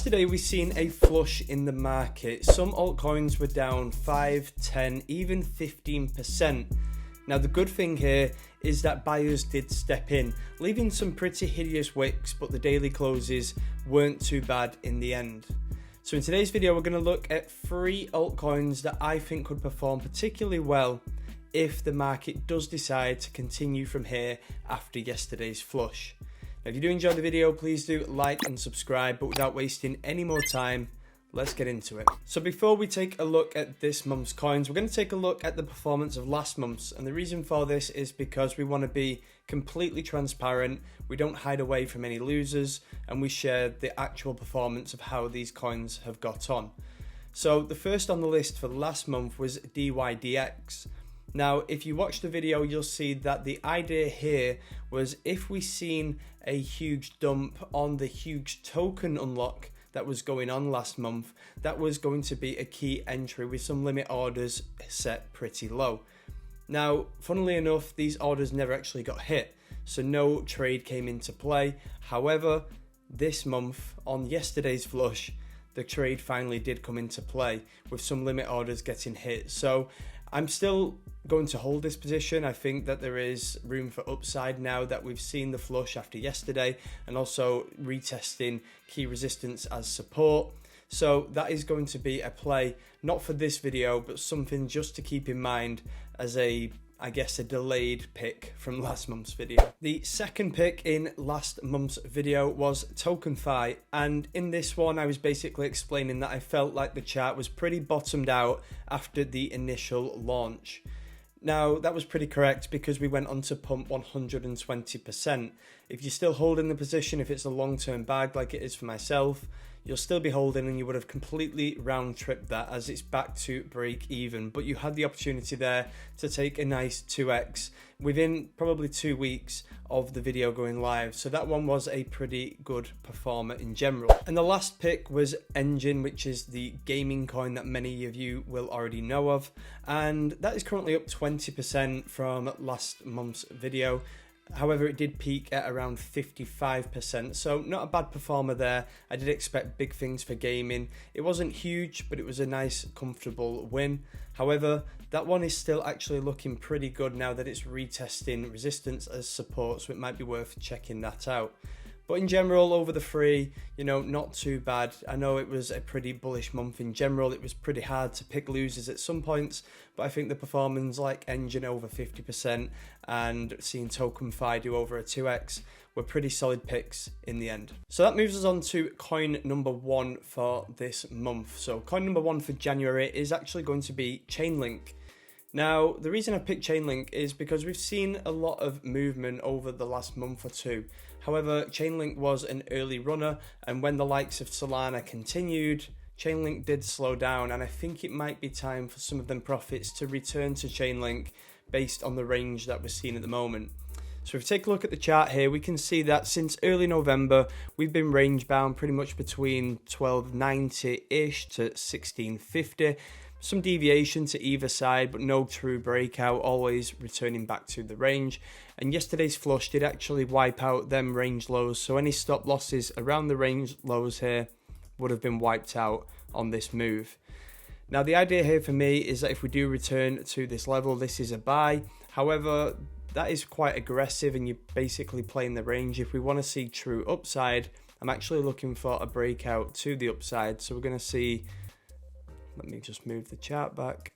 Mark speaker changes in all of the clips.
Speaker 1: yesterday we've seen a flush in the market. Some altcoins were down 5, 10, even 15%. Now the good thing here is that buyers did step in, leaving some pretty hideous wicks, but the daily closes weren't too bad in the end. So in today's video we're going to look at 3 altcoins that I think could perform particularly well if the market does decide to continue from here after yesterday's flush. Now, if you do enjoy the video, please do like and subscribe, but without wasting any more time, let's get into it. So before we take a look at this month's coins, we're going to take a look at the performance of last month's, and the reason for this is because we want to be completely transparent, we don't hide away from any losers, and we share the actual performance of how these coins have got on. So the first on the list for last month was DYDX. Now, if you watch the video, you'll see that the idea here was if we seen a huge dump on the huge token unlock that was going on last month, that was going to be a key entry with some limit orders set pretty low. Now, funnily enough, these orders never actually got hit, so no trade came into play. However, this month, on yesterday's flush, the trade finally did come into play with some limit orders getting hit. So I'm still going to hold this position. I think that there is room for upside now that we've seen the flush after yesterday and also retesting key resistance as support. So that is going to be a play, not for this video, but something just to keep in mind as a delayed pick from last month's video. The second pick in last month's video was TokenFi, and in this one I was basically explaining that I felt like the chart was pretty bottomed out after the initial launch. Now that was pretty correct because we went on to pump 120%. If you're still holding the position, if it's a long-term bag like it is for myself, you'll still be holding and you would have completely round-tripped that as it's back to break even. But you had the opportunity there to take a nice 2x within probably 2 weeks of the video going live. So that one was a pretty good performer in general. And the last pick was Engine, which is the gaming coin that many of you will already know of. And that is currently up 20% from last month's video. However, it did peak at around 55%, so not a bad performer there. I did expect big things for gaming. It wasn't huge, but it was a nice, comfortable win. However, that one is still actually looking pretty good now that it's retesting resistance as support, so it might be worth checking that out. But in general, over the 3, not too bad. I know it was a pretty bullish month in general. It was pretty hard to pick losers at some points, but I think the performance like Engine over 50% and seeing TokenFi do over a 2x were pretty solid picks in the end. So that moves us on to coin number 1 for this month. So coin number 1 for January is actually going to be Chainlink. Now, the reason I picked Chainlink is because we've seen a lot of movement over the last month or two. However, Chainlink was an early runner, and when the likes of Solana continued, Chainlink did slow down, and I think it might be time for some of them profits to return to Chainlink based on the range that we're seeing at the moment. So if we take a look at the chart here, we can see that since early November, we've been range bound pretty much between 1290-ish to 1650. Some deviation to either side, but no true breakout, always returning back to the range. And yesterday's flush did actually wipe out them range lows, so any stop losses around the range lows here would have been wiped out on this move. Now the idea here for me is that if we do return to this level, this is a buy. However, that is quite aggressive and you're basically playing the range. If we want to see true upside, I'm actually looking for a breakout to the upside. So we're going to see, let me just move the chart back.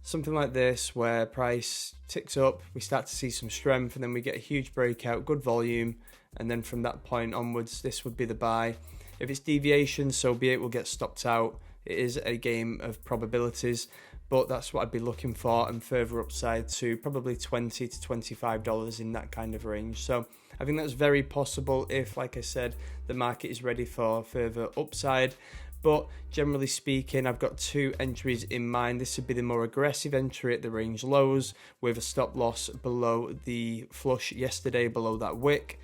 Speaker 1: Something like this where price ticks up, we start to see some strength, and then we get a huge breakout, good volume, and then from that point onwards, this would be the buy. If it's deviation, so be it, will get stopped out. It is a game of probabilities, but that's what I'd be looking for, and further upside to probably $20 to $25 in that kind of range. So I think that's very possible if, like I said, the market is ready for further upside. But generally speaking, I've got 2 entries in mind. This would be the more aggressive entry at the range lows with a stop loss below the flush yesterday, below that wick.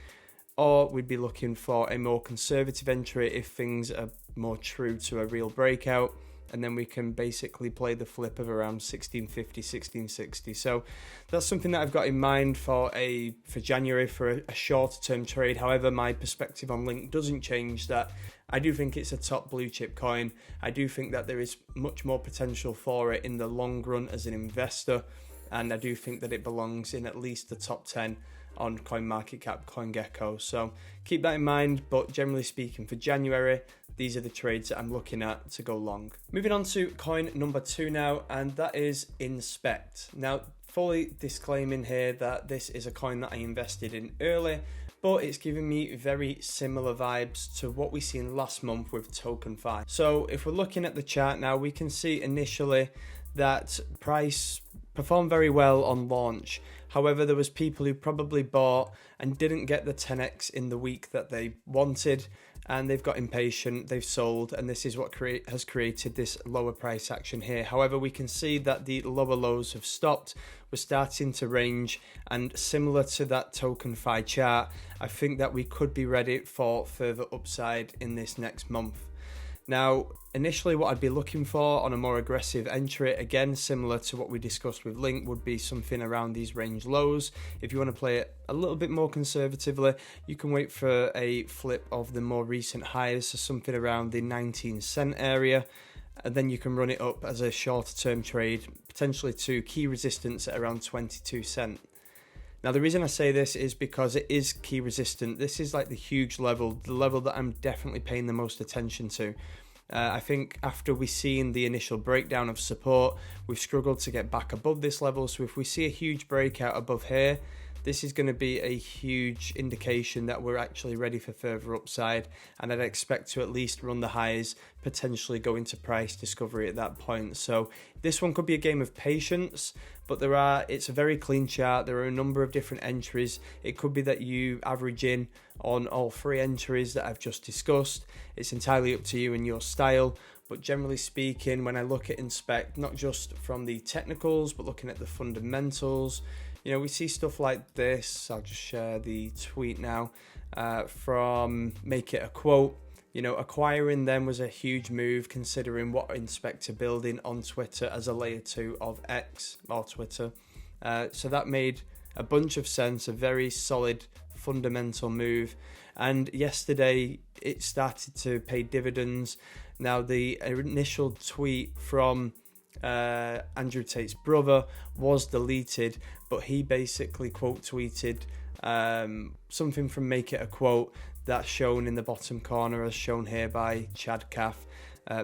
Speaker 1: Or we'd be looking for a more conservative entry if things are more true to a real breakout. and then we can basically play the flip of around 1650, 1660. So that's something that I've got in mind for January for a shorter term trade. However, my perspective on Link doesn't change that. I do think it's a top blue chip coin. I do think that there is much more potential for it in the long run as an investor, and I do think that it belongs in at least the top 10 on CoinMarketCap, CoinGecko. So keep that in mind, but generally speaking, for January, these are the trades that I'm looking at to go long. Moving on to coin number 2 now, and that is Inspect. Now, fully disclaiming here that this is a coin that I invested in early, but it's giving me very similar vibes to what we seen last month with TokenFi. So if we're looking at the chart now, we can see initially that price performed very well on launch. However, there was people who probably bought and didn't get the 10x in the week that they wanted, and they've got impatient, they've sold, and this is what has created this lower price action here. However, we can see that the lower lows have stopped. We're starting to range, and similar to that TokenFi chart, I think that we could be ready for further upside in this next month. Now, initially what I'd be looking for on a more aggressive entry, again, similar to what we discussed with Link, would be something around these range lows. If you want to play it a little bit more conservatively, you can wait for a flip of the more recent highs, so something around the 19 cent area, and then you can run it up as a shorter term trade, potentially to key resistance at around 22 cent. Now, the reason I say this is because it is key resistant. This is like the huge level, the level that I'm definitely paying the most attention to. I think after we've seen the initial breakdown of support, we've struggled to get back above this level. So if we see a huge breakout above here, this is going to be a huge indication that we're actually ready for further upside, and I'd expect to at least run the highs, potentially go into price discovery at that point. So this one could be a game of patience, but it's a very clean chart. There are a number of different entries. It could be that you average in on all 3 entries that I've just discussed. It's entirely up to you and your style. But generally speaking, when I look at Inspect, not just from the technicals, but looking at the fundamentals, you know, we see stuff like this. I'll just share the tweet now from Make It a Quote. You know, acquiring them was a huge move considering what Inspect are building on Twitter as a layer 2 of X or Twitter. So that made a bunch of sense, a very solid fundamental move. And yesterday it started to pay dividends. Now, the initial tweet from Andrew Tate's brother was deleted, but he basically quote tweeted something from Make It a Quote that's shown in the bottom corner as shown here by Chad Caff,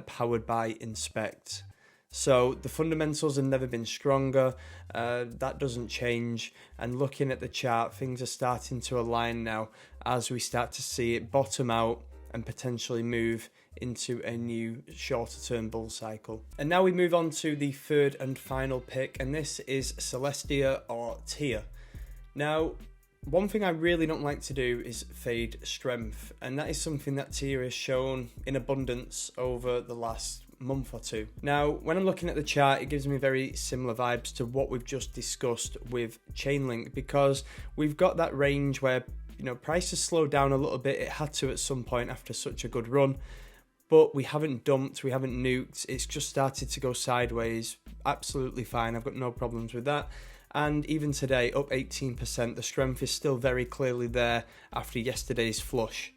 Speaker 1: powered by Inspect. So the fundamentals have never been stronger. That doesn't change. And looking at the chart, things are starting to align now as we start to see it bottom out and potentially move into a new shorter term bull cycle. And now we move on to the third and final pick, and this is Celestia or TIA. Now, one thing I really don't like to do is fade strength, and that is something that TIA has shown in abundance over the last month or two. Now, when I'm looking at the chart, it gives me very similar vibes to what we've just discussed with Chainlink, because we've got that range where, you know, prices slowed down a little bit. It had to at some point after such a good run, but we haven't dumped, we haven't nuked. It's just started to go sideways. Absolutely fine. I've got no problems with that. And even today, up 18%, the strength is still very clearly there after yesterday's flush.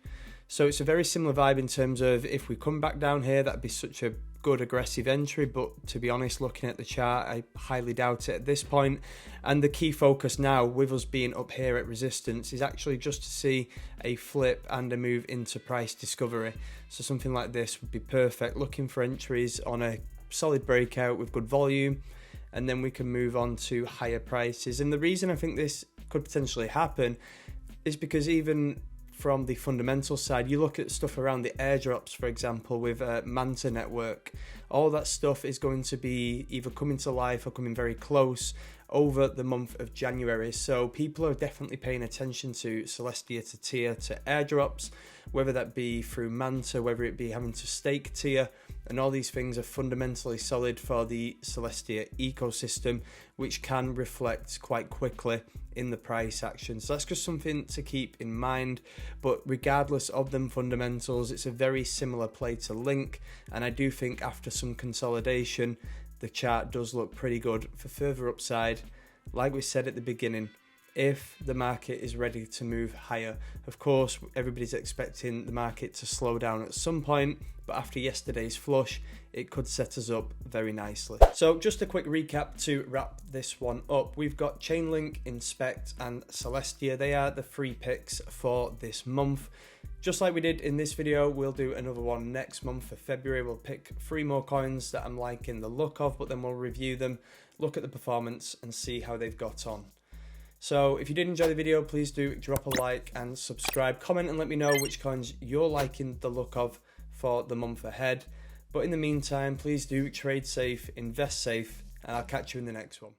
Speaker 1: So it's a very similar vibe in terms of if we come back down here, that'd be such a good aggressive entry. But to be honest, looking at the chart, I highly doubt it at this point. And the key focus now, with us being up here at resistance, is actually just to see a flip and a move into price discovery. So something like this would be perfect. Looking for entries on a solid breakout with good volume, and then we can move on to higher prices. And the reason I think this could potentially happen is because even from the fundamental side, you look at stuff around the airdrops, for example, with Manta Network, all that stuff is going to be either coming to life or coming very close over the month of January. So people are definitely paying attention to Celestia to TIA to airdrops, whether that be through Manta, whether it be having to stake TIA and all these things are fundamentally solid for the Celestia ecosystem, which can reflect quite quickly in the price action. So that's just something to keep in mind. But regardless of them fundamentals, it's a very similar play to Link, and I do think after some consolidation, the chart does look pretty good for further upside. Like we said at the beginning, if the market is ready to move higher. Of course, everybody's expecting the market to slow down at some point, but after yesterday's flush, it could set us up very nicely. So just a quick recap to wrap this one up. We've got Chainlink, Inspect, and Celestia. They are the free picks for this month. Just like we did in this video, we'll do another one next month for February. We'll pick 3 more coins that I'm liking the look of, but then we'll review them, look at the performance, and see how they've got on. So if you did enjoy the video, please do drop a like and subscribe. Comment and let me know which coins you're liking the look of for the month ahead. But in the meantime, please do trade safe, invest safe, and I'll catch you in the next one.